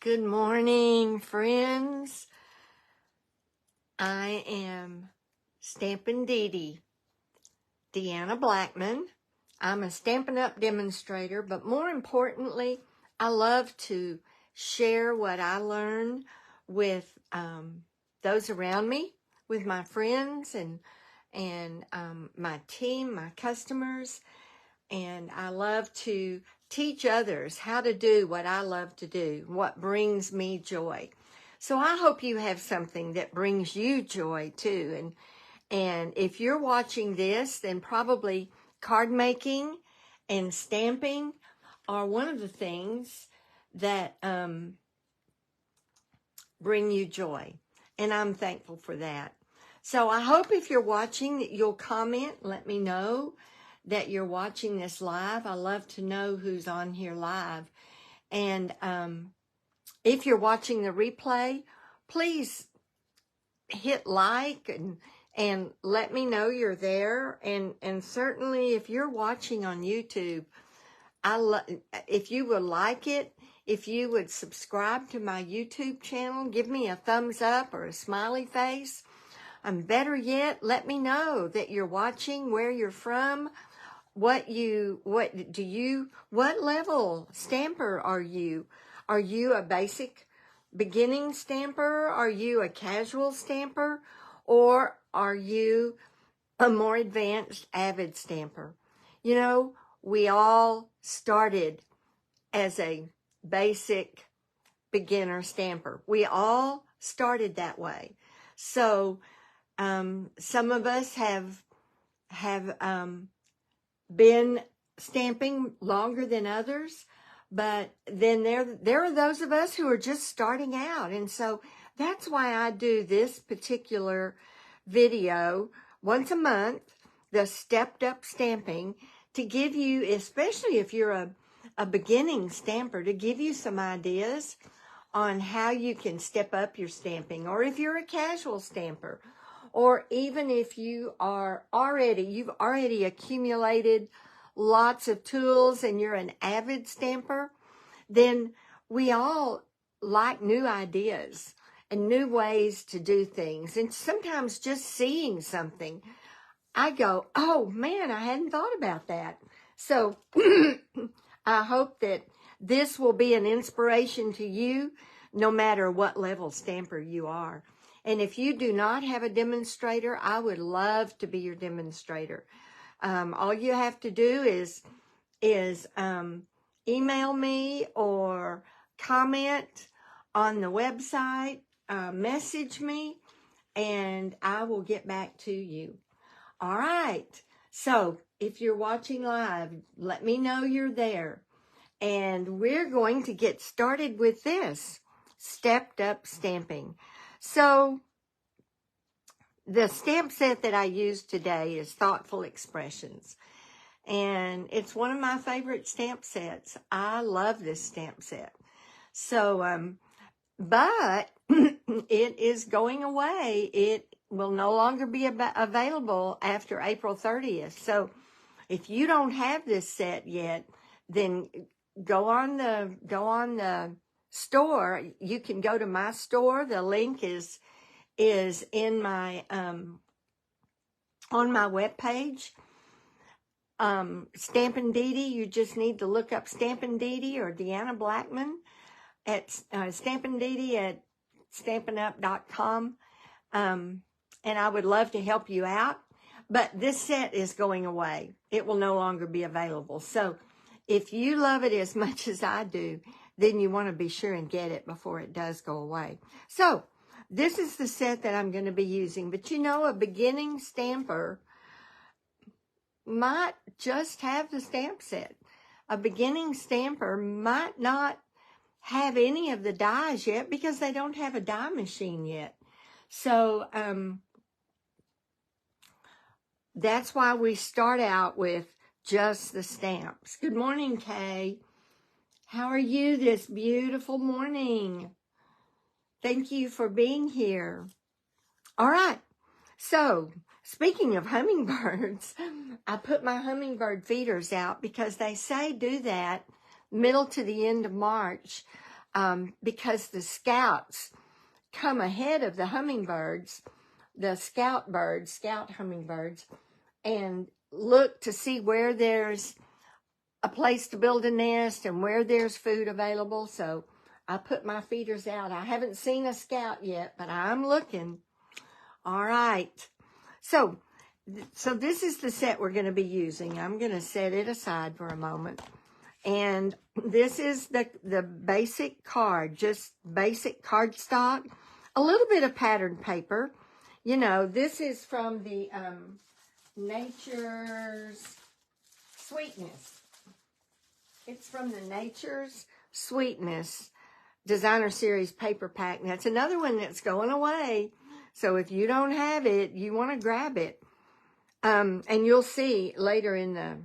Good morning, friends. I am Stampin' Deanna Blackman. I'm a Stampin' Up! Demonstrator, but more importantly, I love to share what I learn with those around me, with my friends and my team, my customers, and I love to teach others how to do what I love to do, what brings me joy. So I hope you have something that brings you joy too. And if you're watching this, then probably card making and stamping are one of the things that bring you joy. And I'm thankful for that. So I hope if you're watching that you'll comment, let me know that you're watching this live. I love to know who's on here live. And if you're watching the replay, please hit like and let me know you're there. And certainly if you're watching on YouTube, if you would like it, if you would subscribe to my YouTube channel, give me a thumbs up or a smiley face. Better yet, let me know that you're watching, where you're from, what level stamper are you? Are you a basic beginning stamper? Are you a casual stamper? Or are you a more advanced avid stamper? You know, we all started as a basic beginner stamper. We all started that way. So some of us have been stamping longer than others, but then there are those of us who are just starting out. And so that's why I do this particular video once a month, the stepped up stamping, to give you, especially if you're a beginning stamper, to give you some ideas on how you can step up your stamping, or if you're a casual stamper, or even if you've already accumulated lots of tools and you're an avid stamper, then we all like new ideas and new ways to do things. And sometimes just seeing something, I go, oh man, I hadn't thought about that. So I hope that this will be an inspiration to you, no matter what level stamper you are. And if you do not have a demonstrator, I would love to be your demonstrator. All you have to do is email me or comment on the website, message me, and I will get back to you. All right. So if you're watching live, let me know you're there. And we're going to get started with this stepped up stamping. So the stamp set that I used today is Thoughtful Expressions. And it's one of my favorite stamp sets. I love this stamp set. So, but it is going away. It will no longer be available after April 30th. So if you don't have this set yet, then go on the store. You can go to my store. The link is in my on my webpage. Stampin' you just need to look up Stampin' or Deanna Blackman at Stampin' at stampinup.com. And I would love to help you out. But this set is going away. It will no longer be available. So if you love it as much as I do, then you want to be sure and get it before it does go away. So this is the set that I'm going to be using. But you know, a beginning stamper might just have the stamp set. A beginning stamper might not have any of the dies yet because they don't have a die machine yet. So that's why we start out with just the stamps. Good morning, Kay. How are you this beautiful morning? Thank you for being here. All right. So speaking of hummingbirds, I put my hummingbird feeders out because they say do that middle to the end of March because the scouts come ahead of the hummingbirds, the scout hummingbirds, and look to see where there's a place to build a nest and where there's food available. So I put my feeders out. I haven't seen a scout yet, but I'm looking. All right. So this is the set we're going to be using. I'm going to set it aside for a moment. And this is the basic card, just basic cardstock, a little bit of patterned paper. You know, this is from the Nature's Sweetness. It's from the Nature's Sweetness Designer Series paper pack. Now, it's another one that's going away. So if you don't have it, you want to grab it. And you'll see later in the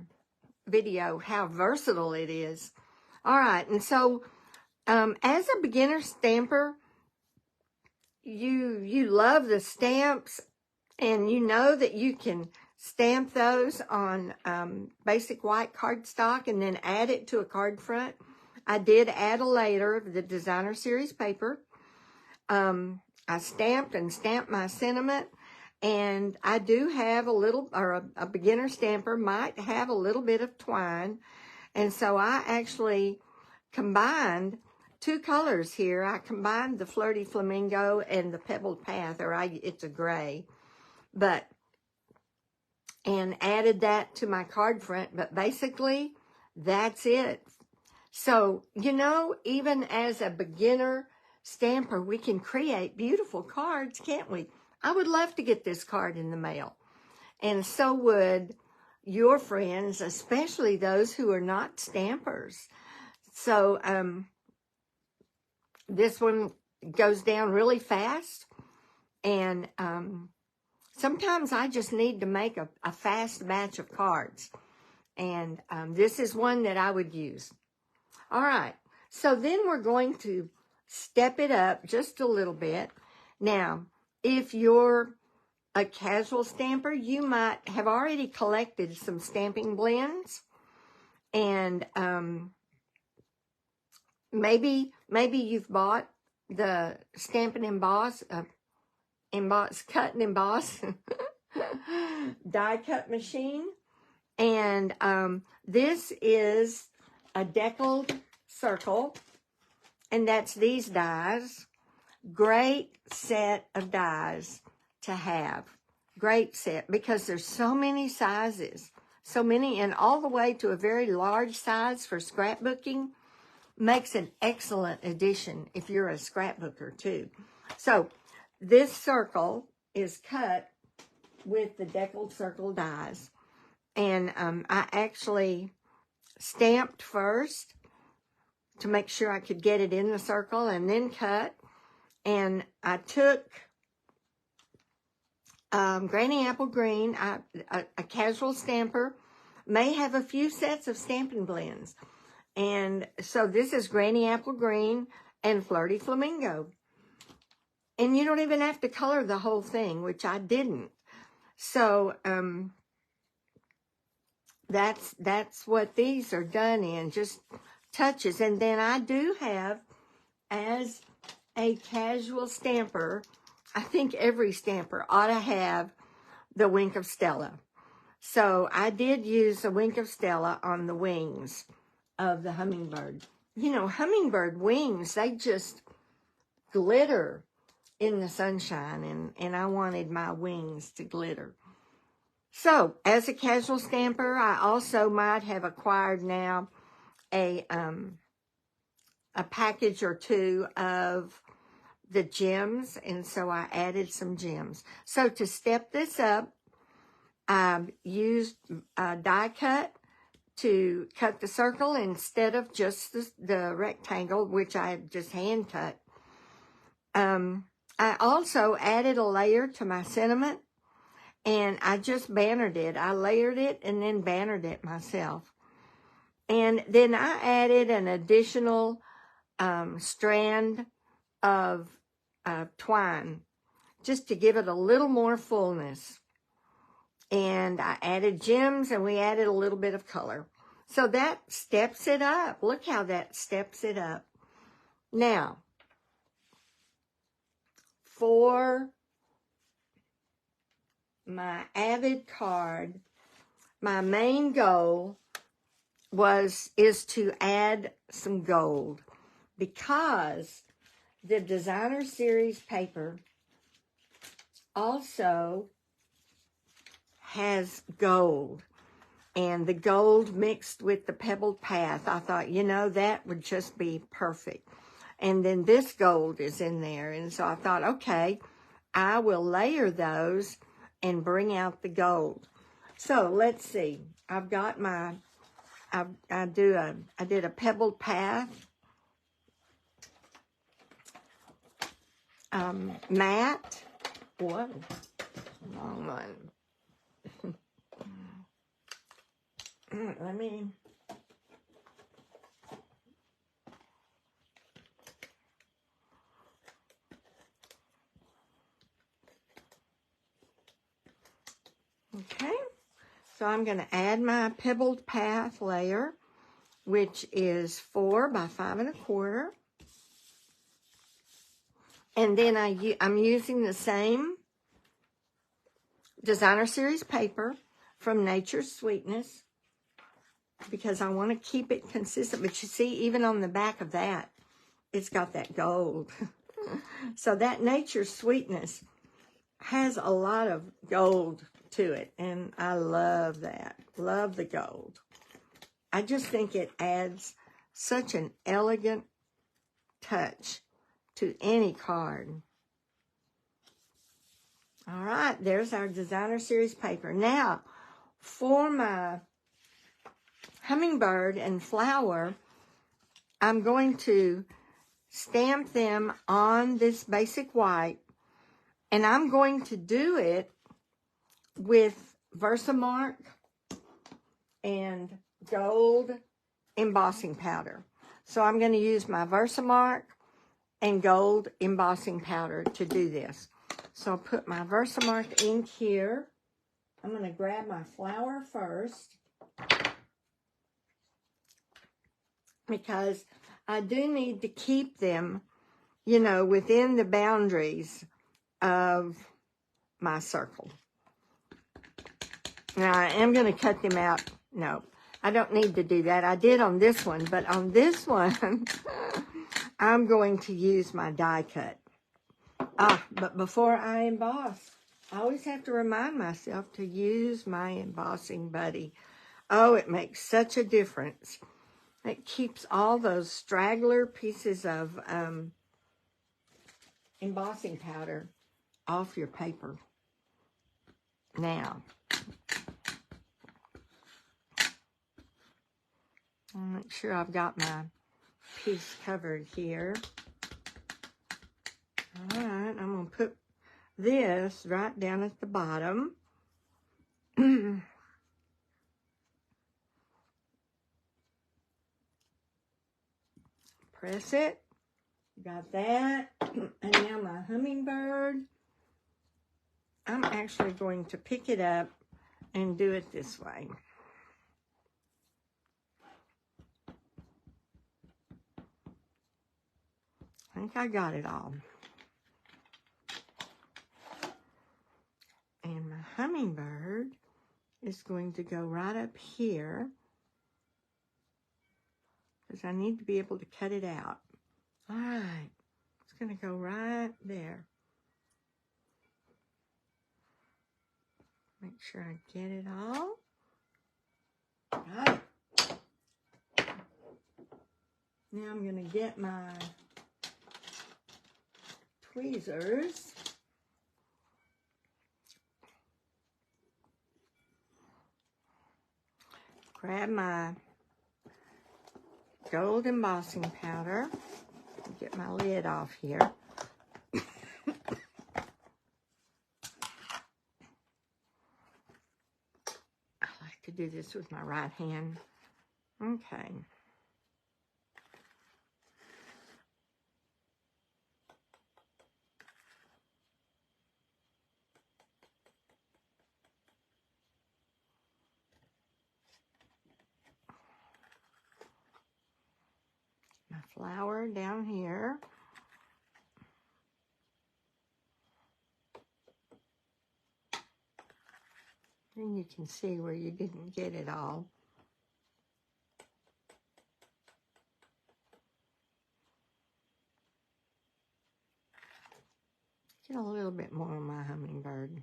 video how versatile it is. All right, and so as a beginner stamper, you love the stamps, and you know that you can stamp those on basic white cardstock and then add it to a card front. I did add a layer of the Designer Series paper. I stamped my sentiment, and I do have a little, or a beginner stamper might have a little bit of twine. And so I actually combined two colors here. I combined the Flirty Flamingo and the Pebbled Path, or it's a gray, and added that to my card front. But basically, that's it. So, you know, even as a beginner stamper, we can create beautiful cards, can't we? I would love to get this card in the mail. And so would your friends, especially those who are not stampers. So this one goes down really fast. And sometimes I just need to make a fast batch of cards. And this is one that I would use. All right. So then we're going to step it up just a little bit. Now, if you're a casual stamper, you might have already collected some stamping blends, and maybe you've bought the Stamp and Emboss, Cut and Emboss die cut machine, and this is a deckled circle, and that's these dies. Great set of dies to have. Great set, because there's so many sizes, so many, and all the way to a very large size for scrapbooking. Makes an excellent addition if you're a scrapbooker too. So this circle is cut with the deckled circle dies, and I actually stamped first to make sure I could get it in the circle, and then cut. And I took Granny Apple Green. A casual stamper may have a few sets of Stampin' Blends. And so this is Granny Apple Green and Flirty Flamingo. And you don't even have to color the whole thing, which I didn't. So that's what these are done in, just touches. And then I do have, as a casual stamper, I think every stamper ought to have the Wink of Stella. So I did use a Wink of Stella on the wings of the hummingbird. You know, hummingbird wings, they just glitter in the sunshine, and I wanted my wings to glitter. So, as a casual stamper, I also might have acquired now a package or two of the gems, and so I added some gems. So to step this up, I used die cut to cut the circle instead of just the rectangle, which I just hand cut. I also added a layer to my sentiment, and I just bannered it. I layered it and then bannered it myself. And then I added an additional strand of twine just to give it a little more fullness. And I added gems, and we added a little bit of color. So that steps it up. Look how that steps it up. Now, for my Avid card, my main goal is to add some gold, because the designer series paper also has gold, and the gold mixed with the pebbled path. I thought, you know, that would just be perfect. And then this gold is in there, and so I thought, okay, I will layer those and bring out the gold. So let's see. I've got my, I did a pebbled path matte. Whoa, wrong one. Let me. Okay, so I'm going to add my pebbled path layer, which is 4 by 5 1/4. And then I'm using the same designer series paper from Nature's Sweetness, because I want to keep it consistent. But you see, even on the back of that, it's got that gold. So that Nature's Sweetness has a lot of gold to it, and I love that. Love the gold. I just think it adds such an elegant touch to any card. All right, there's our designer series paper. Now, for my hummingbird and flower, I'm going to stamp them on this basic white, and I'm going to do it with Versamark and gold embossing powder. So I'm going to use my Versamark and gold embossing powder to do this. So I'll put my Versamark ink here. I'm going to grab my flower first, because I do need to keep them, you know, within the boundaries of my circle. Now, I am going to cut them out. No, I don't need to do that. I did on this one, but on this one, I'm going to use my die cut. But before I emboss, I always have to remind myself to use my embossing buddy. Oh, it makes such a difference. It keeps all those straggler pieces of embossing powder off your paper. Now, I'll make sure I've got my piece covered here. All right, I'm going to put this right down at the bottom. Press it. Got that. And now my hummingbird, I'm actually going to pick it up and do it this way. I think I got it all. And my hummingbird is going to go right up here, because I need to be able to cut it out. All right, it's going to go right there. Make sure I get it all. Got it. Now I'm going to get my tweezers. Grab my gold embossing powder. Get my lid off here. I like to do this with my right hand. Okay. My flower down here. And you can see where you didn't get it all. Get a little bit more on my hummingbird.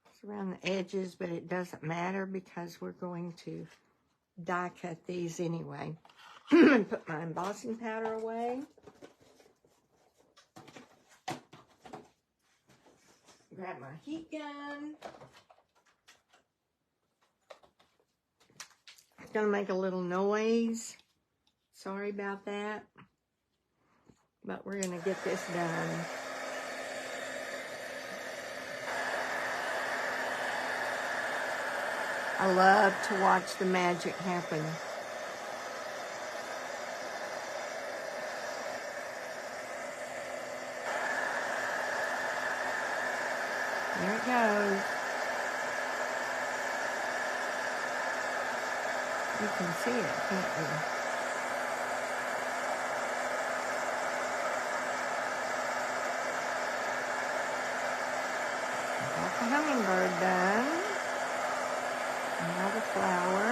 It's around the edges, but it doesn't matter because we're going to die cut these anyway. Put my embossing powder away. Grab my heat gun. It's gonna make a little noise. Sorry about that. But we're gonna get this done. I love to watch the magic happen. There it goes. You can see it, can't you? Got the hummingbird done. Now the flower.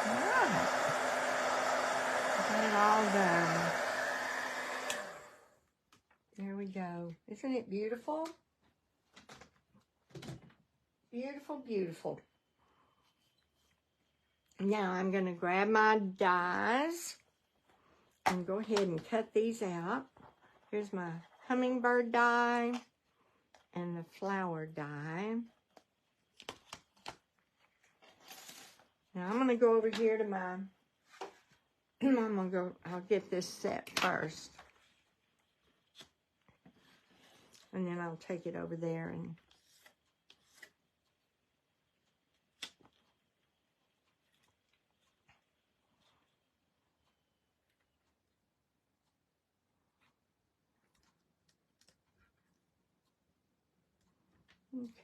Alright. Got it all done. There we go. Isn't it beautiful? Beautiful, beautiful. Now I'm going to grab my dies and go ahead and cut these out. Here's my hummingbird die and the flower die. Now I'm going to go over here to my, I'll get this set first. And then I'll take it over there and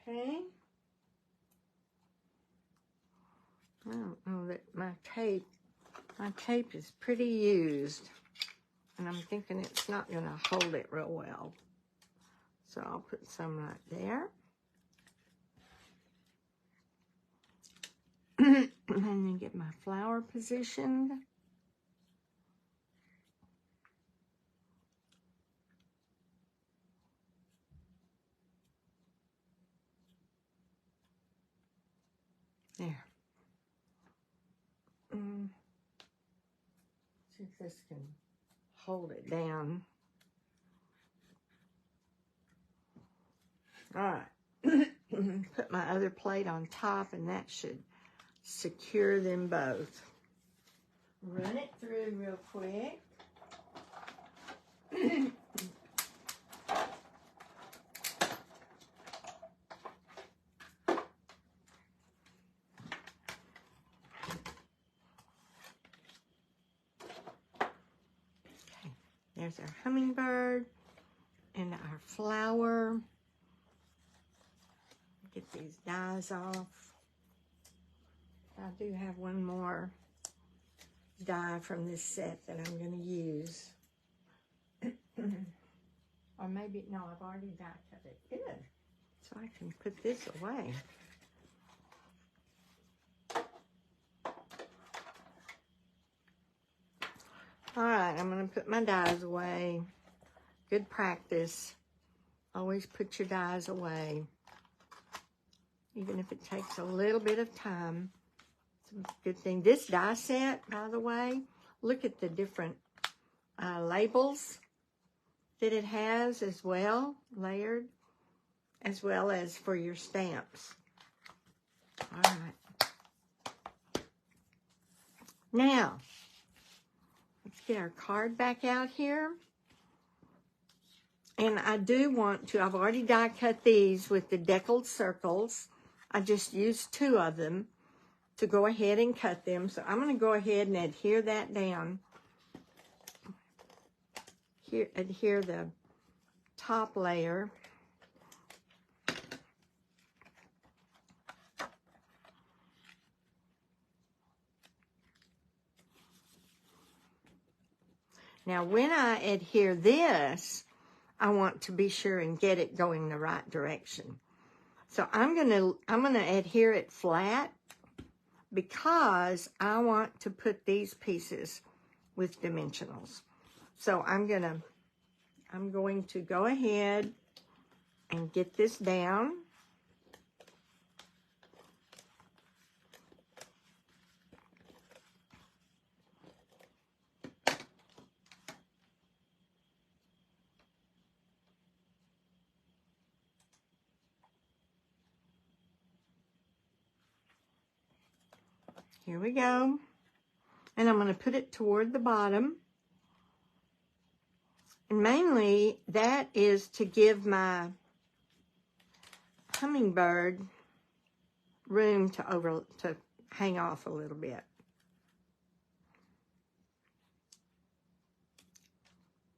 okay. I don't know that my tape is pretty used. And I'm thinking it's not going to hold it real well. So I'll put some right there. And then get my flower positioned. There. See if this can hold it down. All right. Put my other plate on top, and that should secure them both. Run it through real quick. There's our hummingbird and our flower. Get these dies off. I do have one more die from this set that I'm going to use. Or maybe, no, I've already die cut it. Good. So I can put this away. All right, I'm going to put my dies away. Good practice. Always put your dies away. Even if it takes a little bit of time. It's a good thing. This die set, by the way, look at the different labels that it has as well, layered, as well as for your stamps. All right. Now, let's get our card back out here. And I do want to, I've already die cut these with the deckled circles. I just used 2 of them to go ahead and cut them. So I'm going to go ahead and adhere that down. adhere the top layer. Now, when I adhere this, I want to be sure and get it going the right direction. So I'm gonna adhere it flat because I want to put these pieces with dimensionals. So I'm going to go ahead and get this down. Here we go. And I'm going to put it toward the bottom. And mainly that is to give my hummingbird room to hang off a little bit.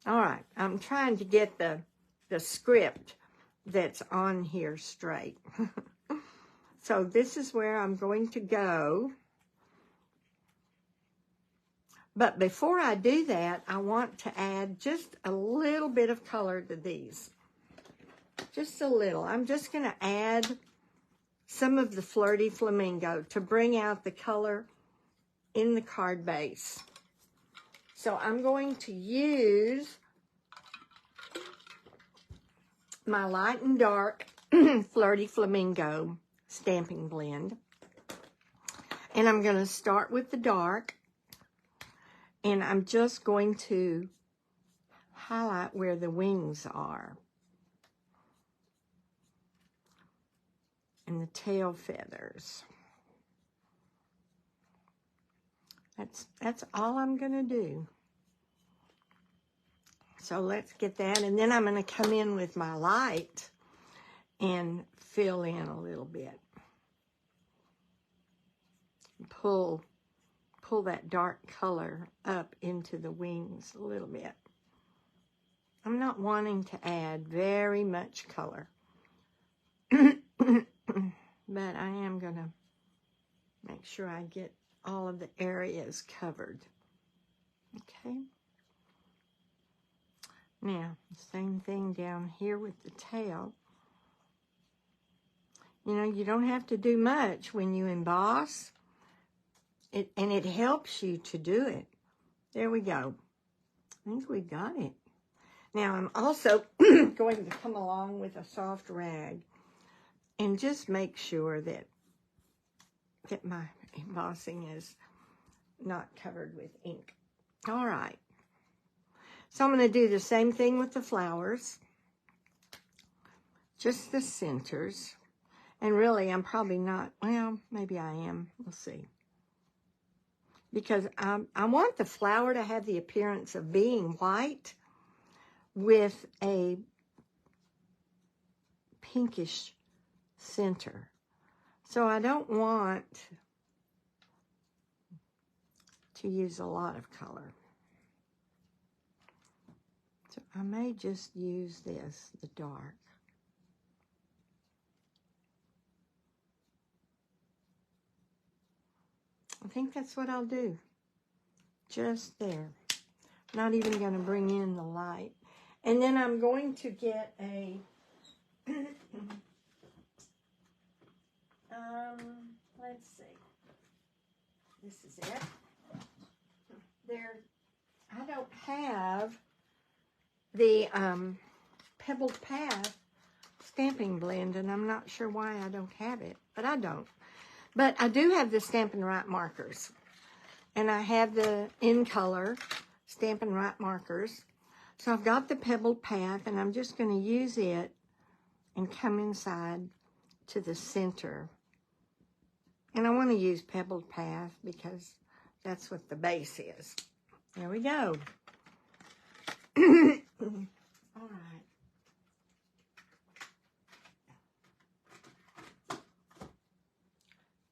All right, I'm trying to get the script that's on here straight. So this is where I'm going to go. But before I do that, I want to add just a little bit of color to these. Just a little. I'm just going to add some of the Flirty Flamingo to bring out the color in the card base. So I'm going to use my light and dark Flirty Flamingo stamping blend. And I'm going to start with the dark. And I'm just going to highlight where the wings are. And the tail feathers. That's all I'm going to do. So let's get that. And then I'm going to come in with my light and fill in a little bit. Pull that dark color up into the wings a little bit. I'm not wanting to add very much color. But I am going to make sure I get all of the areas covered. Okay. Now, same thing down here with the tail. You know, you don't have to do much when you emboss. And it helps you to do it. There we go. I think we got it. Now, I'm also going to come along with a soft rag and just make sure that my embossing is not covered with ink. All right. So I'm going to do the same thing with the flowers. Just the centers. And really, I'm probably not, well, maybe I am. We'll see. Because I want the flower to have the appearance of being white with a pinkish center. So I don't want to use a lot of color. So I may just use this, the dark. I think that's what I'll do. Just there. Not even going to bring in the light. And then I'm going to get a... let's see. This is it. I don't have the Pebbled Path stamping blend, and I'm not sure why I don't have it, but I don't. But I do have the Stampin' Right markers. And I have the in color Stampin' Right markers. So I've got the Pebbled Path, and I'm just going to use it and come inside to the center. And I want to use Pebbled Path because that's what the base is. There we go. All right.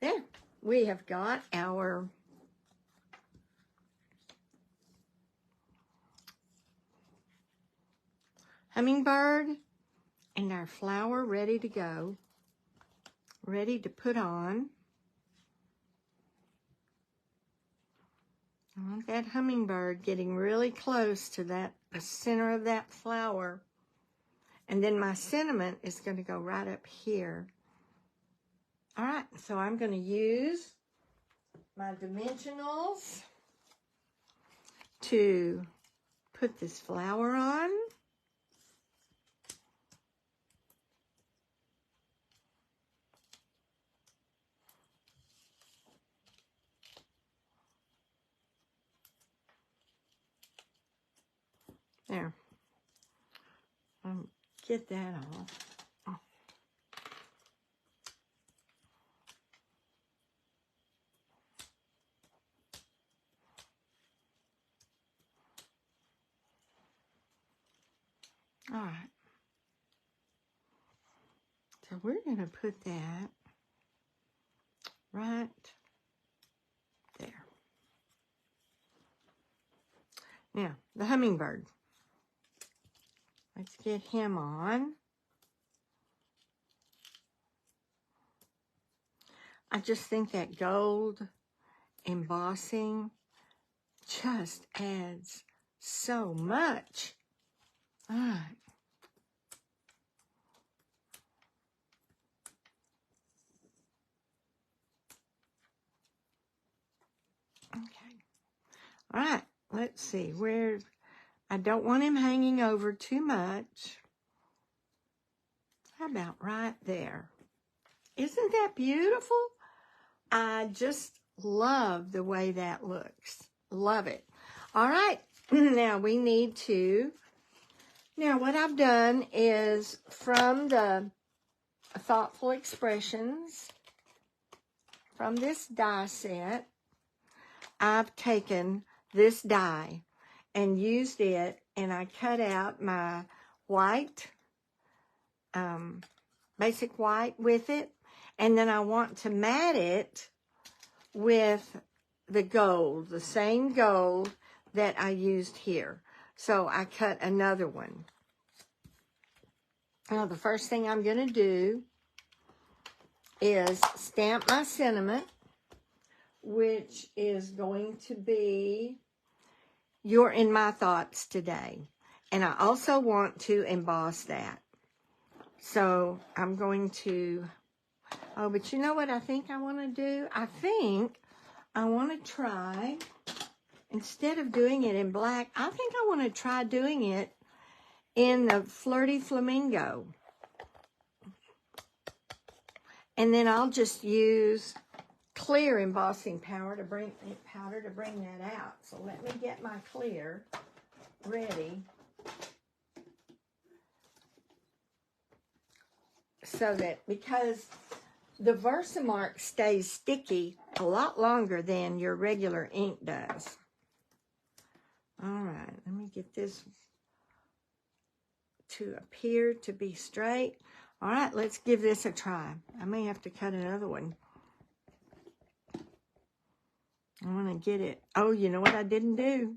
There, we have got our hummingbird and our flower ready to go, ready to put on. I want that hummingbird getting really close to the center of that flower. And then my sentiment is going to go right up here. All right, so I'm going to use my dimensionals to put this flower on. There. Get that off. Oh. All right. So we're going to put that right there. Now, the hummingbird. Let's get him on. I just think that gold embossing just adds so much. All right. Okay. All right. Let's see where. I don't want him hanging over too much. How about right there? Isn't that beautiful? I just love the way that looks. Love it. All right. Now we need to. Now what I've done is from the Thoughtful Expressions, from this die set, I've taken this die and used it, and I cut out my white, basic white with it, and then I want to mat it with the gold, the same gold that I used here. So I cut another one. Now the first thing I'm going to do is stamp my sentiment, which is going to be "You're in my thoughts today." And I also want to emboss that. So I'm going to, oh, but you know what I think I want to do? I think I want to try, instead of doing it in black, I think I want to try doing it in the Flirty Flamingo. And then I'll just use clear embossing powder to bring that out. So let me get my clear ready, so that, because the Versamark stays sticky a lot longer than your regular ink does. All right, let me get this to appear to be straight. All right, let's give this a try. I may have to cut another one. I want to get it. Oh, you know what I didn't do?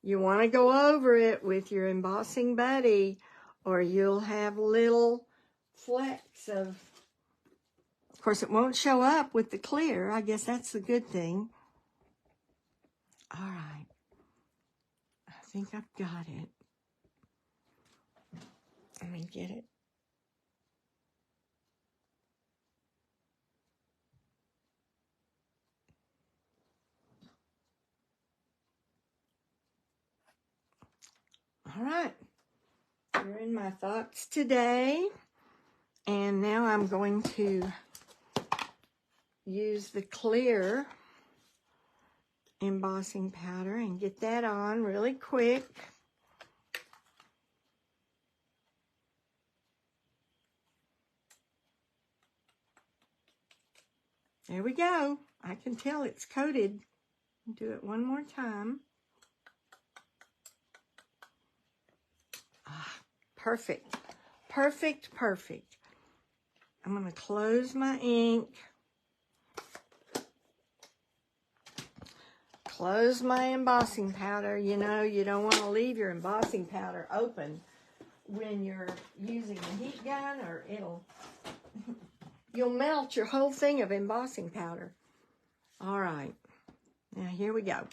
You want to go over it with your embossing buddy, or you'll have little flecks of course, it won't show up with the clear. I guess that's the good thing. All right. I think I've got it. Let me get it. All right, you're in my thoughts today. And now I'm going to use the clear embossing powder and get that on really quick. There we go. I can tell it's coated. Do it one more time. Ah, perfect. Perfect, perfect. I'm going to close my ink. close my embossing powder. You know, you don't want to leave your embossing powder open when you're using a heat gun, or you'll melt your whole thing of embossing powder. All right, now here we go.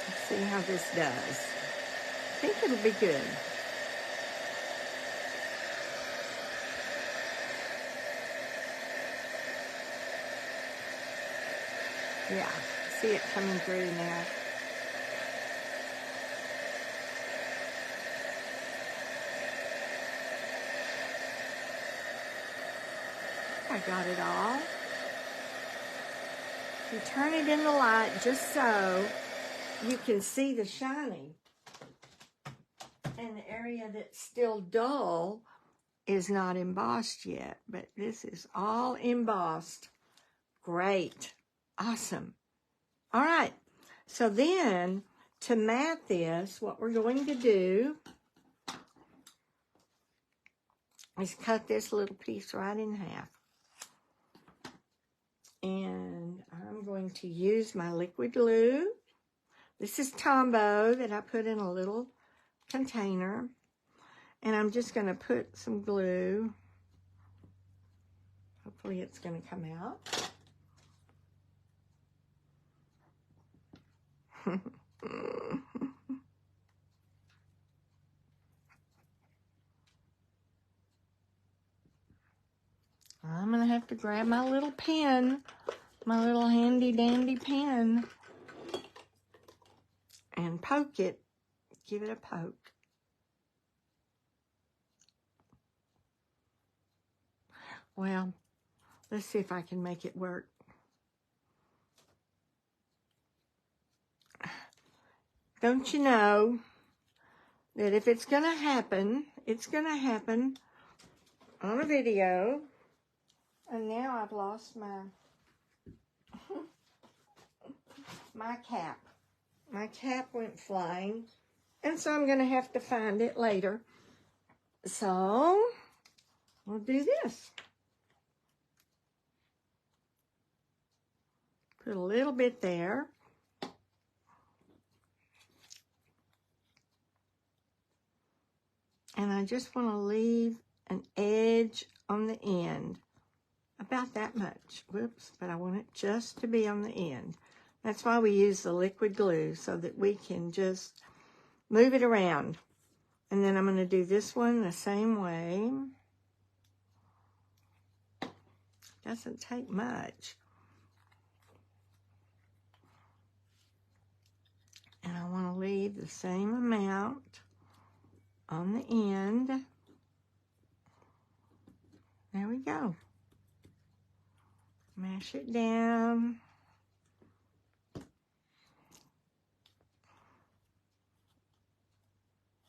Let's see how this does. I think it'll be good. Yeah, see it coming through now. I got it all. You turn it in the light just so you can see the shining. And the area that's still dull is not embossed yet, but this is all embossed. Great. Awesome. All right. So then, to mat this, what we're going to do is cut this little piece right in half. And I'm going to use my liquid glue. This is Tombow that I put in a little container. And I'm just going to put some glue. Hopefully it's going to come out. I'm going to have to grab my little pen, my little handy dandy pen, and poke it, give it a poke. Well, let's see if I can make it work. Don't you know that if it's going to happen, it's going to happen on a video. And now I've lost my cap. My cap went flying. And so I'm going to have to find it later. So we'll do this. Put a little bit there. And I just want to leave an edge on the end. About that much. Whoops, but I want it just to be on the end. That's why we use the liquid glue, so that we can just move it around. And then I'm going to do this one the same way. Doesn't take much. And I want to leave the same amount on the end. There we go. Mash it down.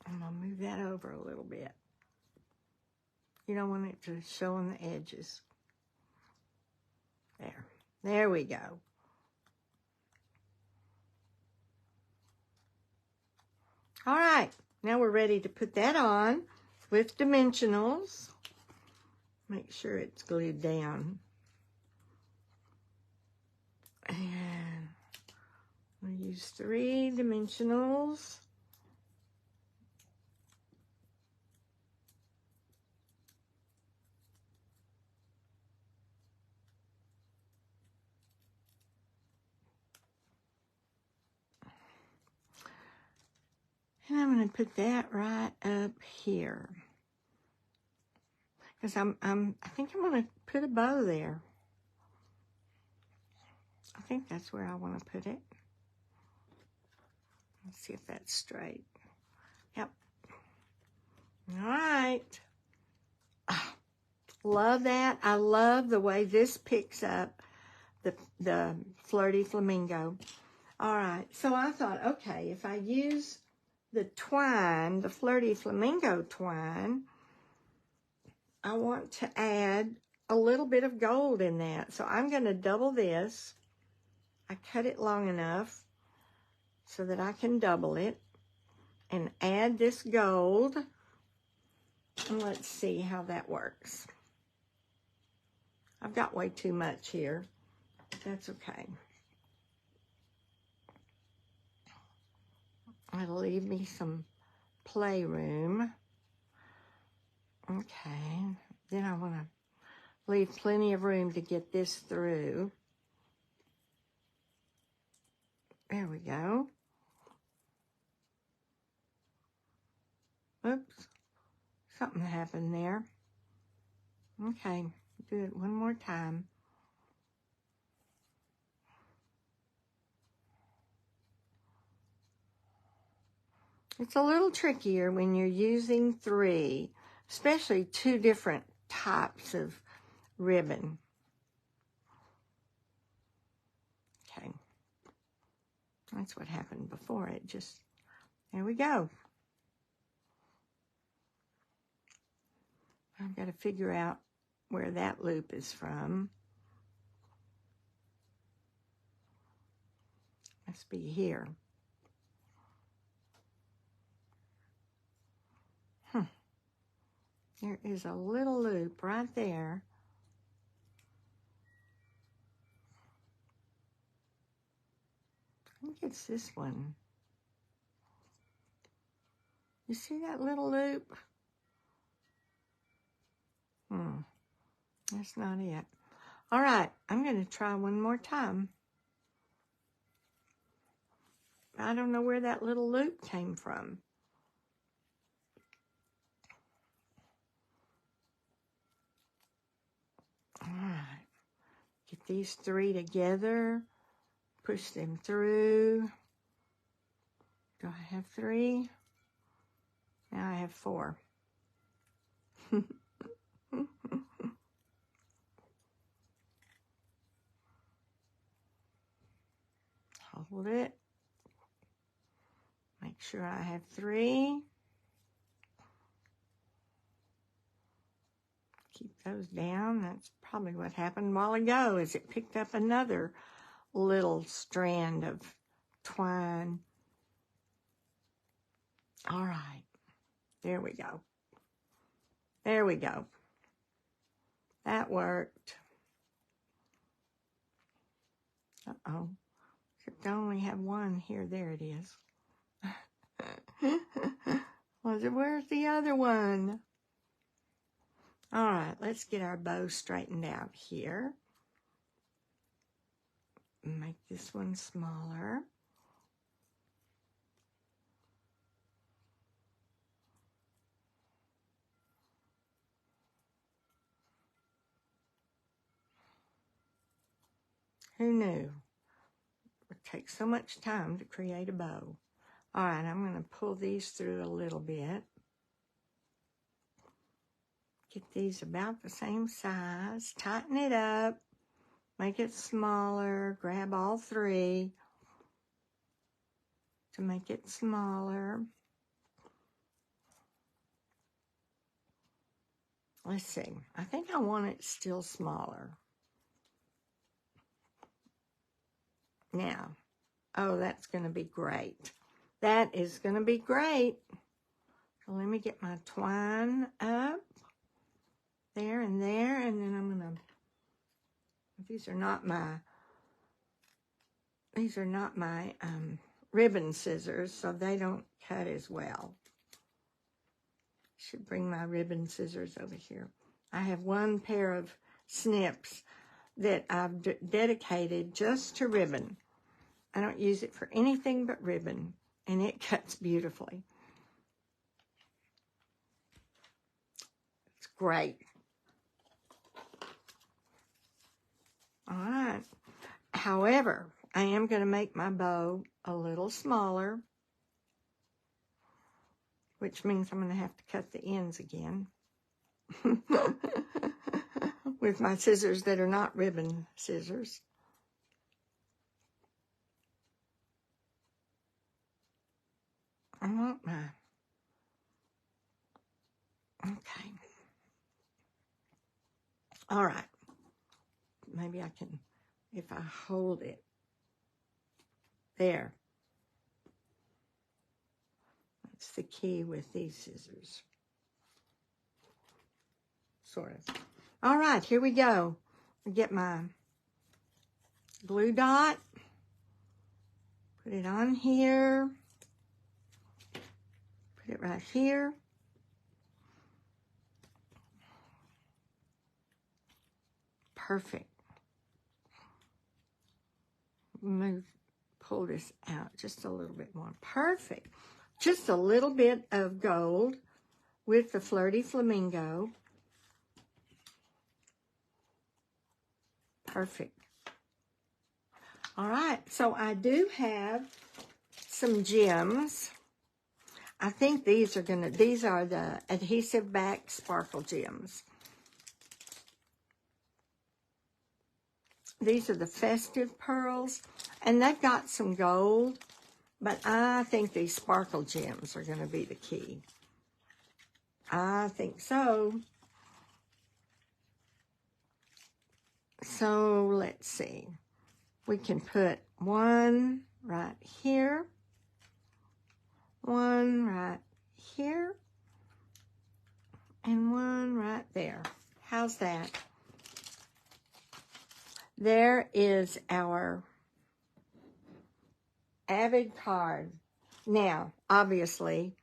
I'm going to move that over a little bit. You don't want it to show on the edges. There. There we go. All right. Now we're ready to put that on with dimensionals. Make sure it's glued down. And we'll use 3 dimensionals. And I'm going to put that right up here. Because I think I'm going to put a bow there. I think that's where I want to put it. Let's see if that's straight. Yep. All right. Oh, love that. I love the way this picks up the Flirty Flamingo. All right. So I thought, okay, if I use the twine, the Flirty Flamingo twine, I want to add a little bit of gold in that. So I'm going to double this. I cut it long enough so that I can double it and add this gold. And let's see how that works. I've got way too much here. That's okay. It'll leave me some playroom. Okay. Then I want to leave plenty of room to get this through. There we go. Oops. Something happened there. Okay. Do it one more time. It's a little trickier when you're using 3, especially 2 different types of ribbon. Okay. That's what happened before. It just, there we go. I've got to figure out where that loop is from. Must be here. There is a little loop right there. I think it's this one. You see that little loop? That's not it. All right, I'm going to try one more time. I don't know where that little loop came from. All right, get these 3 together, push them through. Do I have 3? Now I have 4. Hold it. Make sure I have 3. Keep those down. That's probably what happened a while ago, is it picked up another little strand of twine. All right. There we go. There we go. That worked. Uh-oh. Except I only have 1 here. There it is. Where's the other one? All right, let's get our bow straightened out here. Make this one smaller. Who knew? It would take so much time to create a bow. All right, I'm going to pull these through a little bit. Get these about the same size. Tighten it up. Make it smaller. Grab all 3 to make it smaller. Let's see. I think I want it still smaller. Now, oh, that's going to be great. That is going to be great. So let me get my twine up there, and then I'm going to, these are not my ribbon scissors, so they don't cut as well. Should bring my ribbon scissors over here. I have 1 pair of snips that I've dedicated just to ribbon. I don't use it for anything but ribbon, and it cuts beautifully. It's great. All right. However, I am going to make my bow a little smaller, which means I'm going to have to cut the ends again with my scissors that are not ribbon scissors. I want my, okay. All right. Maybe I can, if I hold it. There. That's the key with these scissors. Sort of. All right, here we go. get my glue dot, put it on here, put it right here. Perfect. Pull this out just a little bit more. Perfect. Just a little bit of gold with the Flirty Flamingo. Perfect. All right, so I do have some gems. I think these are the adhesive back sparkle gems. These are the festive pearls, and they've got some gold, but I think these sparkle gems are going to be the key. I think so. So let's see. We can put one right here, one right here, and one right there. How's that? There is our Avid card. Now, obviously,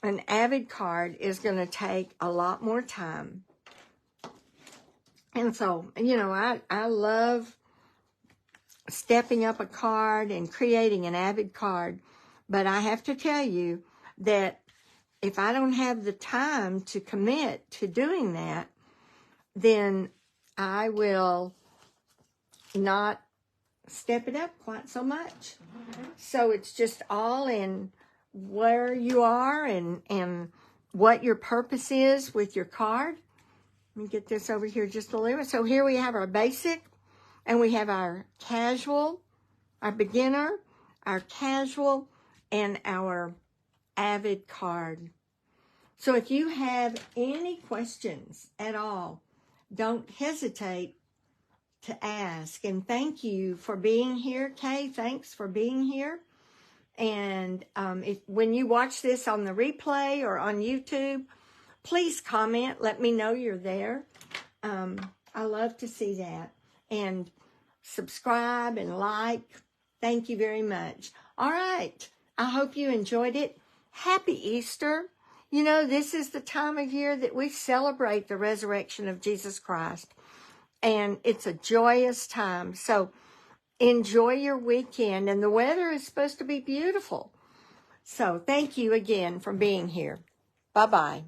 an Avid card is going to take a lot more time. And so, you know, I love stepping up a card and creating an Avid card. But I have to tell you that if I don't have the time to commit to doing that, then I will not step it up quite so much. So it's just all in where you are and what your purpose is with your card. Let me get this over here just a little bit. So here we have our basic, and we have our casual, our beginner, our casual, and our Avid card. So if you have any questions at all, don't hesitate to ask. And thank you for being here, Kay. Thanks for being here. And when you watch this on the replay or on YouTube, please comment. Let me know you're there. I love to see that. And subscribe and like. Thank you very much. All right. I hope you enjoyed it. Happy Easter. You know, this is the time of year that we celebrate the resurrection of Jesus Christ. And it's a joyous time. So enjoy your weekend. And the weather is supposed to be beautiful. So thank you again for being here. Bye-bye.